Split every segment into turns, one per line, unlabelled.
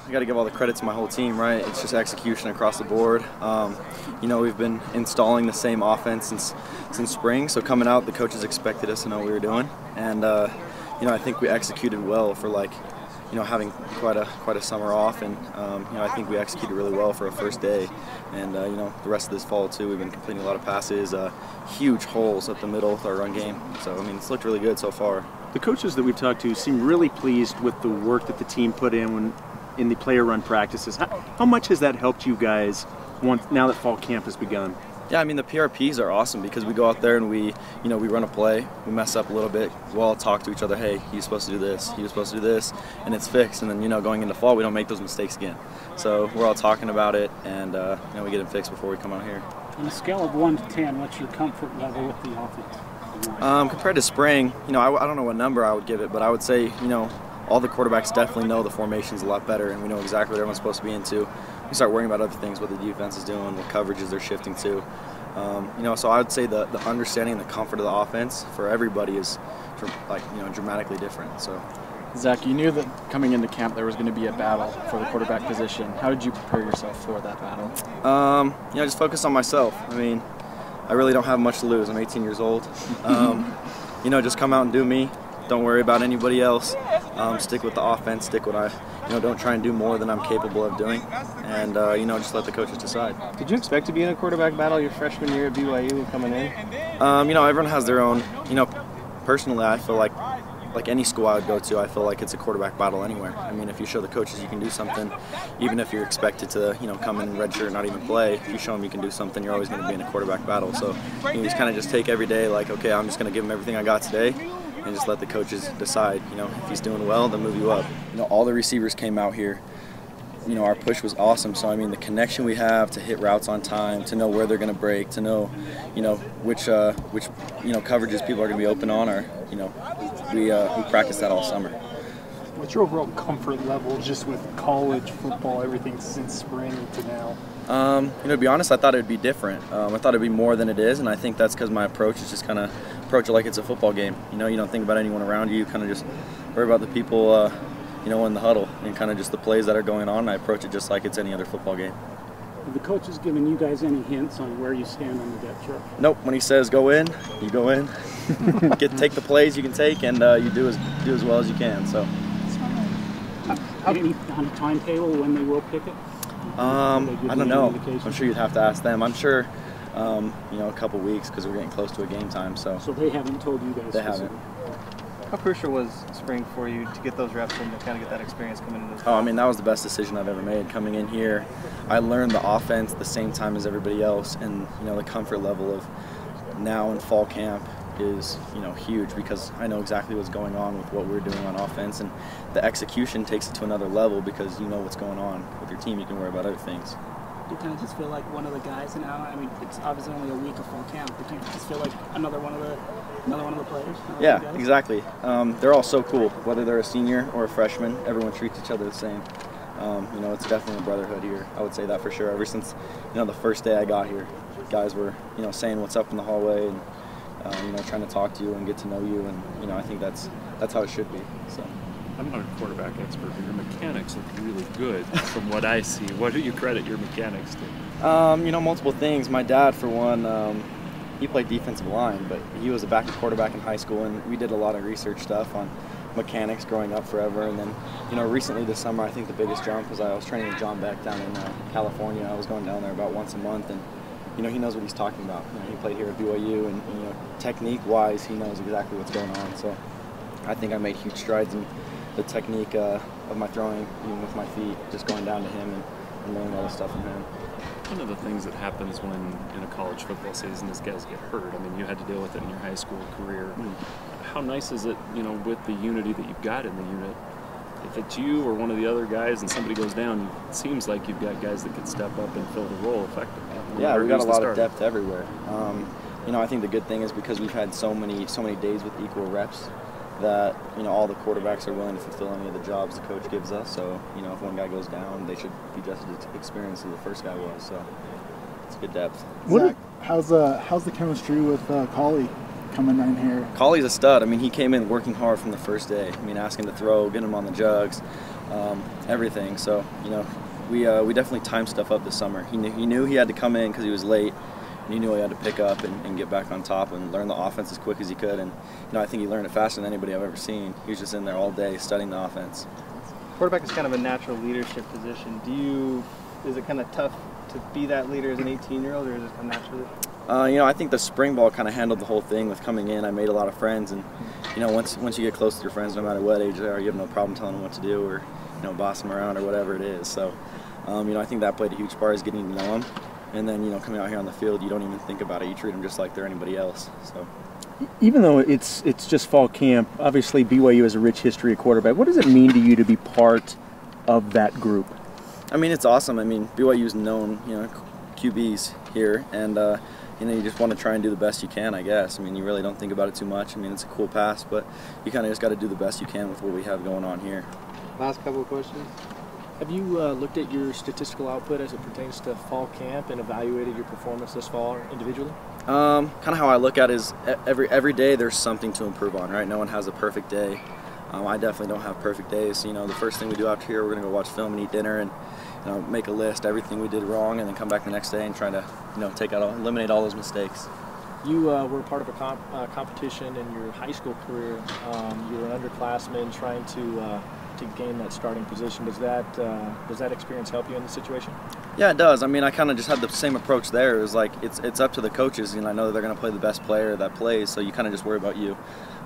I got to give all the credit to my whole team, right? It's just execution across the board. You know, we've been installing the same offense since spring, so coming out, the coaches expected us to know what we were doing, and you know, I think we executed well for having quite a summer off, and you know, I think we executed really well for a first day, and you know, the rest of this fall too, we've been completing a lot of passes, huge holes up the middle with our run game. So I mean, it's looked really good so far.
The coaches that we've talked to seem really pleased with the work that the team put in the player run practices. How much has that helped you guys now that fall camp has begun?
Yeah, I mean, the PRPs are awesome because we go out there and we run a play, we mess up a little bit, we'll all talk to each other, hey, you're supposed to do this, you're supposed to do this, and it's fixed. And then, you know, going into fall, we don't make those mistakes again. So we're all talking about it, and you know, we get them fixed before we come out here.
On a scale of 1 to 10, what's your comfort level with the offense?
Compared to spring, you know, I don't know what number I would give it, but I would say, you know, all the quarterbacks definitely know the formations a lot better, and we know exactly what everyone's supposed to be into. We start worrying about other things, what the defense is doing, what coverages they're shifting to. You know, so I would say the understanding and the comfort of the offense for everybody is, dramatically different. So,
Zach, you knew that coming into camp there was going to be a battle for the quarterback position. How did you prepare yourself for that battle?
You know, just focus on myself. I mean, I really don't have much to lose. I'm 18 years old. You know, just come out and do me. Don't worry about anybody else. Stick with the offense. Stick what don't try and do more than I'm capable of doing. And, you know, just let the coaches decide.
Did you expect to be in a quarterback battle your freshman year at BYU coming in?
You know, everyone has their own, you know, personally I feel like any school I would go to, I feel like it's a quarterback battle anywhere. I mean, if you show the coaches you can do something, even if you're expected to, you know, come in redshirt and not even play, if you show them you can do something, you're always going to be in a quarterback battle. So you just kind of just take every day like, okay, I'm just going to give him everything I got today, and just let the coaches decide. You know, if he's doing well, they'll move you up. You know, all the receivers came out here. You know, our push was awesome. So I mean, the connection we have to hit routes on time, to know where they're going to break, to know, you know, which coverages people are going to be open on, or you know, we practiced that all summer.
What's your overall comfort level just with college football, everything since spring to now?
You know, to be honest, I thought it would be different. I thought it would be more than it is, and I think that's because my approach is just kind of approach it like it's a football game. You know, you don't think about anyone around you. You kind of just worry about the people, you know, in the huddle, and kind of just the plays that are going on. And I approach it just like it's any other football game.
Have the coaches given you guys any hints on where you stand on the depth chart?
Nope. When he says go in, you go in. Take the plays you can take, and you do as well as you can. So.
Any on a timetable when they will pick it?
I don't know. I'm sure you'd have to ask them. I'm sure, you know, a couple weeks because we're getting close to a game time. So
they haven't told you guys?
They haven't.
How crucial was spring for you to get those reps and to kind of get that experience coming into this?
Oh, I mean, that was the best decision I've ever made. Coming in here, I learned the offense the same time as everybody else, and you know, the comfort level of now in fall camp is, you know, huge because I know exactly what's going on with what we're doing on offense, and the execution takes it to another level because you know what's going on with your team. You can worry about other things.
You kind of just feel like one of the guys now. I mean, it's obviously only a week of fall camp, but you just feel like another one of the players.
Yeah, exactly. They're all so cool. Whether they're a senior or a freshman, everyone treats each other the same. You know, it's definitely a brotherhood here. I would say that for sure. Ever since, you know, the first day I got here, guys were, you know, saying what's up in the hallway and you know, trying to talk to you and get to know you, and you know, I think that's how it should be. So.
I'm not a quarterback expert, but your mechanics look really good from what I see. What do you credit your mechanics to?
You know, multiple things. My dad, for one, he played defensive line, but he was a backup quarterback in high school, and we did a lot of research stuff on mechanics growing up forever. And then, you know, recently this summer, I think the biggest jump was I was training with John Beck down in California. I was going down there about once a month, and you know, he knows what he's talking about. You know, he played here at BYU, and you know, technique-wise, he knows exactly what's going on. So I think I made huge strides in the technique of my throwing, even with my feet, just going down to him and learning all this stuff from him.
One of the things that happens when in a college football season is guys get hurt. I mean, you had to deal with it in your high school career. How nice is it, you know, with the unity that you've got in the unit? If it's you or one of the other guys and somebody goes down, it seems like you've got guys that can step up and fill the role effectively.
Yeah, we've got a lot of depth everywhere. You know, I think the good thing is because we've had so many days with equal reps, that, you know, all the quarterbacks are willing to fulfill any of the jobs the coach gives us. So, you know, if one guy goes down, they should be just as experienced as the first guy was. So it's good depth.
Zach, how's the chemistry with Collie coming down here?
Collie's a stud. I mean, he came in working hard from the first day. I mean, asking to throw, getting him on the jugs. everything. So we definitely timed stuff up this summer. He knew he had to come in because he was late, and he knew he had to pick up and get back on top and learn the offense as quick as he could. And I think he learned it faster than anybody I've ever seen. He was just in there all day studying the offense.
Quarterback is kind of a natural leadership position. Is it kind of tough to be that leader as an 18-year-old, or does it come naturally?
I think the spring ball kind of handled the whole thing with coming in. I made a lot of friends, and once you get close to your friends, no matter what age they are, you have no problem telling them what to do or bossing them around or whatever it is. So I think that played a huge part, is getting to know them, and then coming out here on the field, you don't even think about it. You treat them just like they're anybody else. So.
Even though it's just fall camp, obviously BYU has a rich history of quarterback. What does it mean to you to be part of that group?
I mean, it's awesome. I mean, BYU's known, QBs here, and you just want to try and do the best you can, I guess. I mean, you really don't think about it too much. I mean, it's a cool pass, but you kind of just got to do the best you can with what we have going on here.
Last couple of questions.
Have you looked at your statistical output as it pertains to fall camp and evaluated your performance this fall individually?
Kind of how I look at it is every day there's something to improve on, right? No one has a perfect day. I definitely don't have perfect days. The first thing we do after here, we're going to go watch film and eat dinner and make a list, everything we did wrong, and then come back the next day and try to eliminate all those mistakes.
You were part of a competition in your high school career. You were an underclassman trying to gain that starting position. Does that experience help you in this situation?
Yeah, it does. I mean, I kind of just had the same approach there. It was like it's up to the coaches, and I know that they're going to play the best player that plays, so you kind of just worry about you.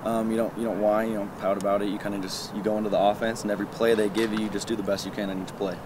You don't whine, you don't pout about it. You kind of just go into the offense, and every play they give you, you just do the best you can in each play.